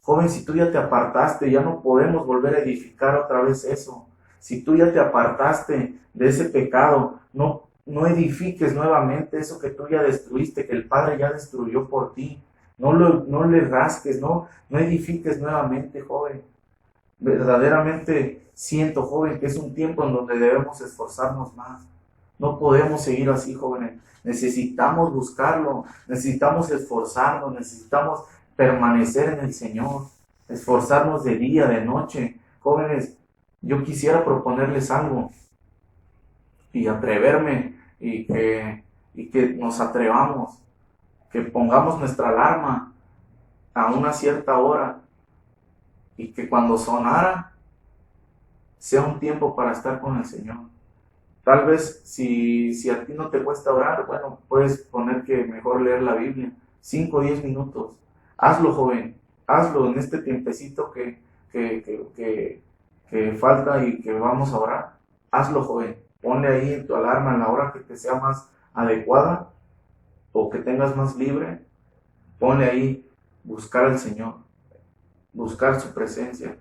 Joven, si tú ya te apartaste, ya no podemos volver a edificar otra vez eso. Si tú ya te apartaste de ese pecado, no edifiques nuevamente eso que tú ya destruiste, que el Padre ya destruyó por ti. No le rasques, no edifiques nuevamente, joven. Verdaderamente siento, joven, que es un tiempo en donde debemos esforzarnos más. No podemos seguir así, jóvenes. Necesitamos buscarlo, necesitamos esforzarnos, necesitamos permanecer en el Señor, esforzarnos de día, de noche. Jóvenes, yo quisiera proponerles algo y atreverme y que nos atrevamos, que pongamos nuestra alarma a una cierta hora y que cuando sonara sea un tiempo para estar con el Señor. Tal vez si a ti no te cuesta orar, bueno, puedes poner que mejor leer la Biblia, 5 o 10 minutos. Hazlo, joven, hazlo en este tiempecito que falta y que vamos a orar. Hazlo, joven. Ponle ahí en tu alarma en la hora que te sea más adecuada o que tengas más libre. Ponle ahí buscar al Señor, buscar su presencia.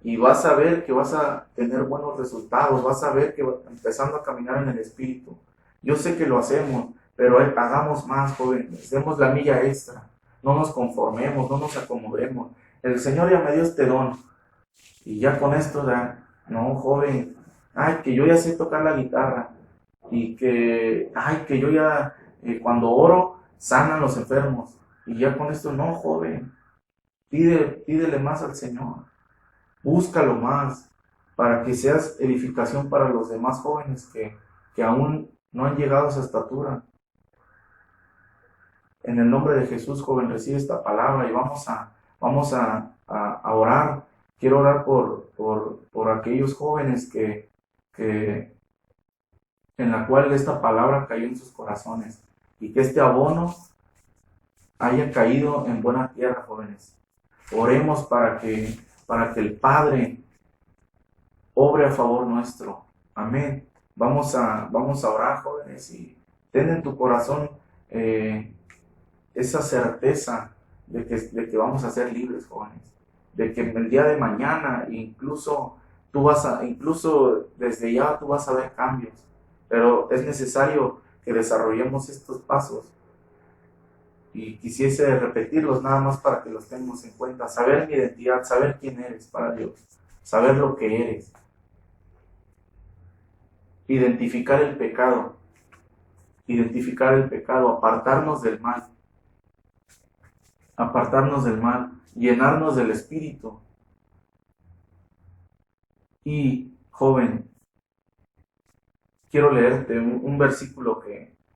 Y vas a ver que vas a tener buenos resultados, vas a ver que empezando a caminar en el Espíritu. Yo sé que lo hacemos, pero hagamos más, jóvenes, demos la milla extra, no nos conformemos, no nos acomodemos. El Señor ya me dio este don, y ya con esto ya, no, joven, ay, que yo ya sé tocar la guitarra, y que, ay, que yo ya, cuando oro, sanan los enfermos, y ya con esto, no, joven, pídele más al Señor. Búscalo más para que seas edificación para los demás jóvenes que aún no han llegado a esa estatura. En el nombre de Jesús, joven, recibe esta palabra y vamos a orar. Quiero orar por aquellos jóvenes que en la cual esta palabra cayó en sus corazones y que este abono haya caído en buena tierra, jóvenes. Oremos para que el Padre obre a favor nuestro. Amén. Vamos a orar, jóvenes, y ten en tu corazón esa certeza de que vamos a ser libres, jóvenes. De que en el día de mañana, incluso desde ya tú vas a ver cambios. Pero es necesario que desarrollemos estos pasos. Y quisiese repetirlos nada más para que los tengamos en cuenta. Saber mi identidad, saber quién eres para Dios, saber lo que eres. Identificar el pecado, apartarnos del mal, llenarnos del Espíritu. Y, joven, quiero leerte un versículo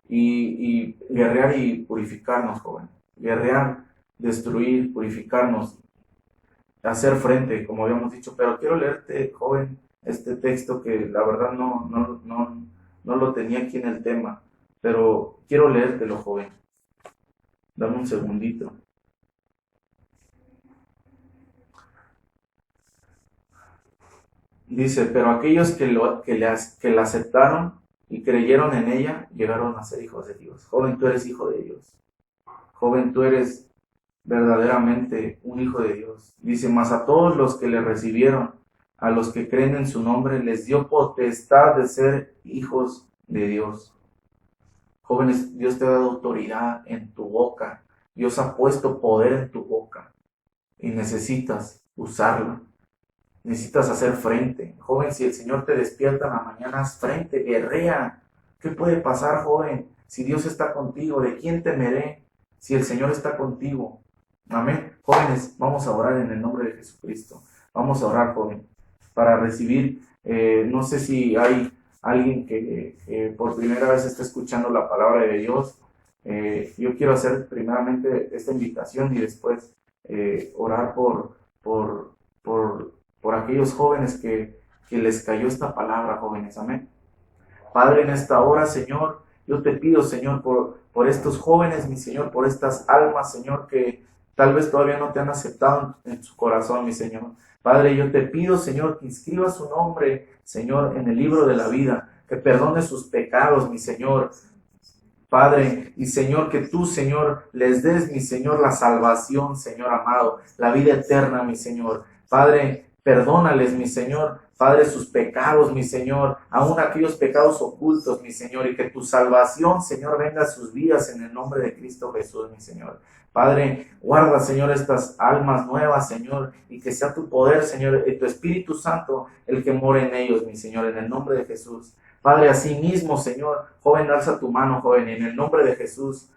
y guerrear y purificarnos, joven. Guerrear, destruir, purificarnos, hacer frente, como habíamos dicho. Pero quiero leerte, joven, este texto que la verdad no lo tenía aquí en el tema, pero quiero leértelo, joven. Dame un segundito. Dice, pero aquellos que la aceptaron y creyeron en ella, llegaron a ser hijos de Dios. Joven, tú eres hijo de Dios. Joven, tú eres verdaderamente un hijo de Dios. Dice, mas a todos los que le recibieron, a los que creen en su nombre, les dio potestad de ser hijos de Dios. Jóvenes, Dios te ha dado autoridad en tu boca. Dios ha puesto poder en tu boca y necesitas usarla. Necesitas hacer frente. Joven, si el Señor te despierta en la mañana, haz frente, guerrea. ¿Qué puede pasar, joven? Si Dios está contigo, ¿de quién temeré? Si el Señor está contigo. Amén. Jóvenes, vamos a orar en el nombre de Jesucristo. Vamos a orar, joven, para recibir. No sé si hay alguien que por primera vez está escuchando la palabra de Dios. Yo quiero hacer primeramente esta invitación y después orar por aquellos jóvenes que les cayó esta palabra, jóvenes. Amén. Padre, en esta hora, Señor, yo te pido, Señor, por estos jóvenes, mi Señor, por estas almas, Señor, que tal vez todavía no te han aceptado en su corazón, mi Señor. Padre, yo te pido, Señor, que inscriba su nombre, Señor, en el libro de la vida, que perdone sus pecados, mi Señor. Padre, y Señor, que tú, Señor, les des, mi Señor, la salvación, Señor amado, la vida eterna, mi Señor. Padre, perdónales, mi Señor, Padre, sus pecados, mi Señor, aún aquellos pecados ocultos, mi Señor, y que tu salvación, Señor, venga a sus vidas en el nombre de Cristo Jesús, mi Señor. Padre, guarda, Señor, estas almas nuevas, Señor, y que sea tu poder, Señor, y tu Espíritu Santo el que more en ellos, mi Señor, en el nombre de Jesús. Padre, así mismo, Señor, joven, alza tu mano, joven, y en el nombre de Jesús,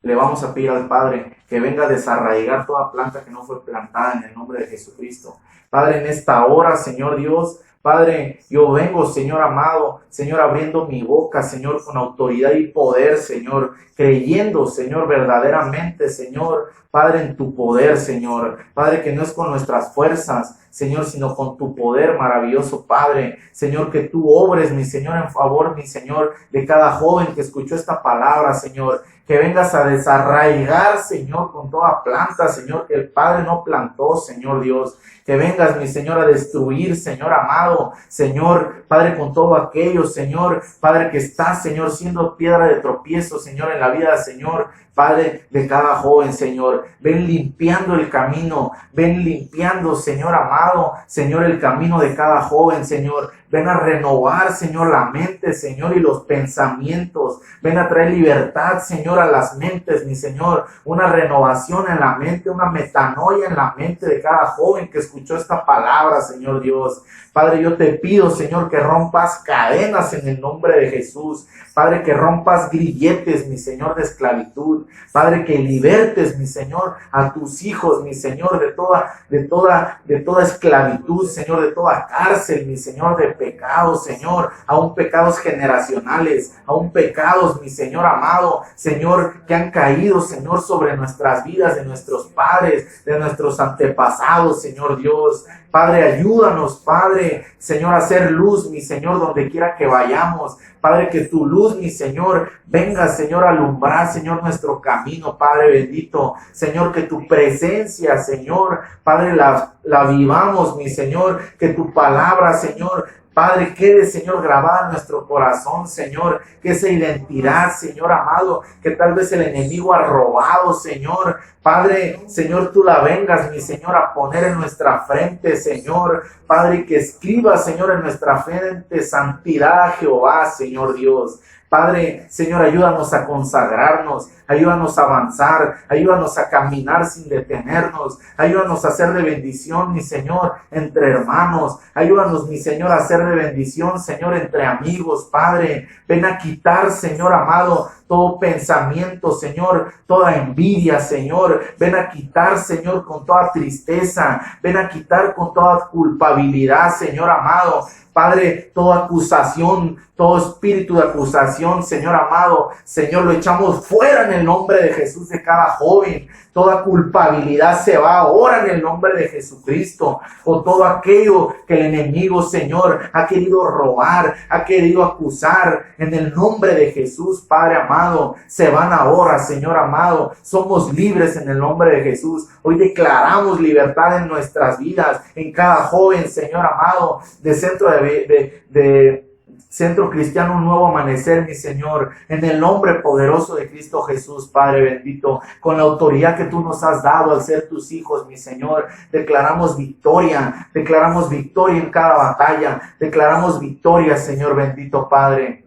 le vamos a pedir al Padre que venga a desarraigar toda planta que no fue plantada en el nombre de Jesucristo. Padre, en esta hora, Señor Dios, Padre, yo vengo, Señor amado, Señor, abriendo mi boca, Señor, con autoridad y poder, Señor, creyendo, Señor, verdaderamente, Señor, Padre, en tu poder, Señor. Padre, que no es con nuestras fuerzas, Señor, sino con tu poder maravilloso, Padre. Señor, que tú obres, mi Señor, en favor, mi Señor, de cada joven que escuchó esta palabra, Señor. Que vengas a desarraigar, Señor, con toda planta, Señor, que el Padre no plantó, Señor Dios. Que vengas, mi Señor, a destruir, Señor amado, Señor, Padre, con todo aquello, Señor, Padre, que está, Señor, siendo piedra de tropiezo, Señor, en la vida, Señor, Padre, de cada joven, Señor. Ven limpiando el camino, ven limpiando, Señor amado, Señor, el camino de cada joven, Señor. Ven a renovar, Señor, la mente, Señor, y los pensamientos. Ven a traer libertad, Señor, a las mentes, mi Señor. Una renovación en la mente, una metanoia en la mente de cada joven que escuchó esta palabra, Señor Dios. Padre, yo te pido, Señor, que rompas cadenas en el nombre de Jesús. Padre, que rompas grilletes, mi Señor, de esclavitud. Padre, que libertes, mi Señor, a tus hijos, mi Señor, de toda esclavitud, Señor, de toda cárcel, mi Señor, de pecados, Señor, aún pecados generacionales, aún pecados, mi Señor amado, Señor, que han caído, Señor, sobre nuestras vidas, de nuestros padres, de nuestros antepasados, Señor Dios. Padre, ayúdanos, Padre, Señor, a hacer luz, mi Señor, donde quiera que vayamos. Padre, que tu luz, mi Señor, venga, Señor, a alumbrar, Señor, nuestro camino, Padre bendito. Señor, que tu presencia, Señor, Padre, la vivamos, mi Señor. Que tu palabra, Señor, Padre, quede, Señor, grabada en nuestro corazón, Señor, que esa identidad, Señor amado, que tal vez el enemigo ha robado, Señor. Padre, Señor, tú la vengas, mi Señor, a poner en nuestra frente, Señor. Padre, que escriba, Señor, en nuestra frente santidad a Jehová, Señor Dios. Padre, Señor, ayúdanos a consagrarnos, ayúdanos a avanzar, ayúdanos a caminar sin detenernos, ayúdanos a ser de bendición, mi Señor, entre hermanos, ayúdanos, mi Señor, a ser de bendición, Señor, entre amigos, Padre. Ven a quitar, Señor amado, todo pensamiento, Señor, toda envidia, Señor. Ven a quitar, Señor, con toda tristeza. Ven a quitar con toda culpabilidad, Señor amado. Padre, toda acusación, todo espíritu de acusación, Señor amado, Señor, lo echamos fuera en el nombre de Jesús de cada joven. Toda culpabilidad se va ahora en el nombre de Jesucristo. O todo aquello que el enemigo, Señor, ha querido robar, ha querido acusar, en el nombre de Jesús, Padre amado, se van ahora, Señor amado. Somos libres en el nombre de Jesús. Hoy declaramos libertad en nuestras vidas, en cada joven, Señor amado, de Centro Cristiano Un Nuevo Amanecer, mi Señor, en el nombre poderoso de Cristo Jesús, Padre bendito, con la autoridad que tú nos has dado al ser tus hijos, mi Señor, declaramos victoria en cada batalla, declaramos victoria, Señor bendito, Padre.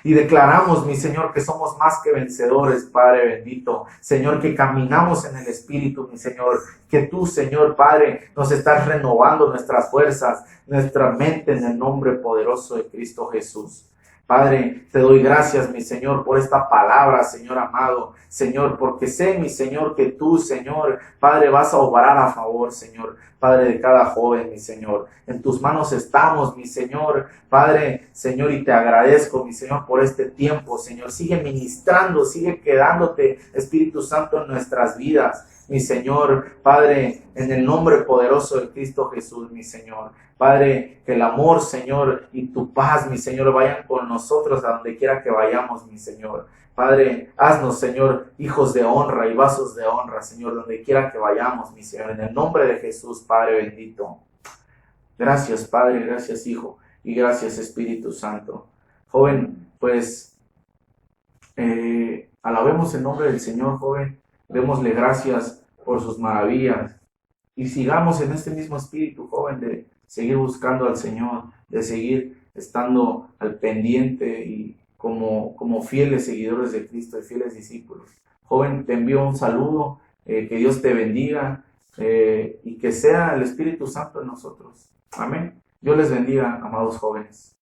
Y declaramos, mi Señor, que somos más que vencedores, Padre bendito. Señor, que caminamos en el Espíritu, mi Señor. Que tú, Señor, Padre, nos estás renovando nuestras fuerzas, nuestra mente en el nombre poderoso de Cristo Jesús. Padre, te doy gracias, mi Señor, por esta palabra, Señor amado. Señor, porque sé, mi Señor, que tú, Señor, Padre, vas a obrar a favor, Señor, Padre, de cada joven, mi Señor. En tus manos estamos, mi Señor, Padre, Señor, y te agradezco, mi Señor, por este tiempo, Señor. Sigue ministrando, sigue quedándote, Espíritu Santo, en nuestras vidas. Mi Señor, Padre, en el nombre poderoso de Cristo Jesús, mi Señor. Padre, que el amor, Señor, y tu paz, mi Señor, vayan con nosotros a donde quiera que vayamos, mi Señor. Padre, haznos, Señor, hijos de honra y vasos de honra, Señor, donde quiera que vayamos, mi Señor. En el nombre de Jesús, Padre bendito. Gracias, Padre, gracias, Hijo, y gracias, Espíritu Santo. Joven, pues, alabemos el nombre del Señor, joven. Démosle gracias por sus maravillas. Y sigamos en este mismo espíritu, joven, de seguir buscando al Señor, de seguir estando al pendiente y como fieles seguidores de Cristo y fieles discípulos. Joven, te envío un saludo, que Dios te bendiga y que sea el Espíritu Santo en nosotros. Amén. Dios les bendiga, amados jóvenes.